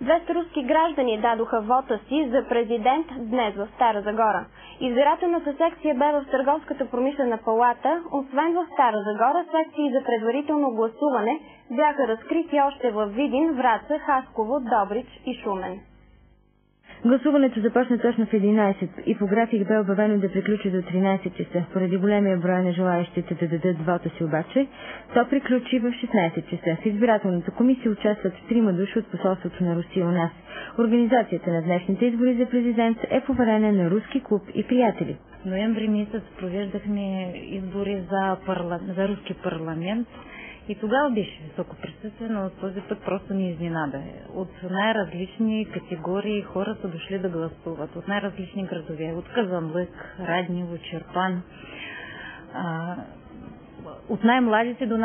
200 руски граждани дадоха вота си за президент днес в Стара Загора. Избирателната секция бе в Търговската промишлена палата, освен в Стара Загора, секции за предварително гласуване бяха разкрити още в Видин, Враца, Хасково, Добрич и Шумен. Гласуването започна точно в 11 и по график бе обявено да приключи до 13 часа. Поради големия брой на желаящите да дадат вота си обаче, то приключи в 16 часа. В избирателната комисия участват 3 души от посолството на Русия у нас. Организацията на днешните избори за президент е поверена на Руски клуб и приятели. В ноември месец провеждахме избори за руски парламент. И тогава беше високо присъствие, но този път просто ни изненада. От най-различни категории хора са дошли да гласуват. От най-различни градове. От Казанлък, Раднево, Черпан. От най-младите до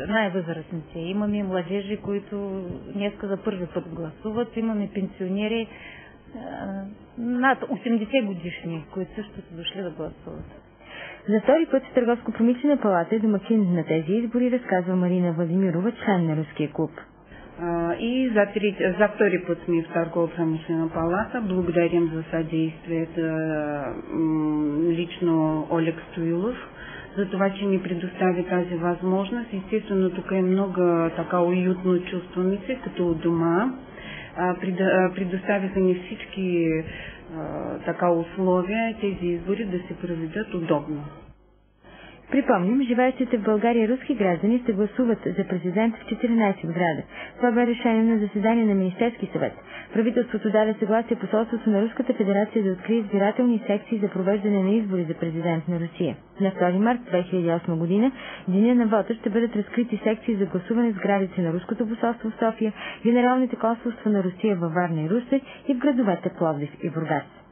най-възрастните. Имаме младежи, които днеска за първи път гласуват. Имаме пенсионери над 80 годишни, които също са дошли да гласуват. За втори път в Търговско-промишлена палата е домакин на тези избори, разказва Марина Владимирова, член на Руския клуб. И за втори път сме в Търговско-промишлена палата. Благодарим за съдействието лично Олег Стоилов, за това, че ни предостави тази възможност. Естествено, тук е много така уютно чувстваме се, като у дома. Предоставиха ни всички така условия тези избори да се проведат удобно. Припомним, живеещите в България руски граждани ще гласуват за президент в 14 града. Това бе решение на заседание на Министерски съвет. Правителството даде съгласие посолството на Руската федерация да открие избирателни секции за провеждане на избори за президент на Русия. На 2 март 2008 година, деня на вота, ще бъдат разкрити секции за гласуване в сградите на Руското посолство в София, генералните консулства на Русия във Варна и Русе и в градовете Пловдив и Бургас.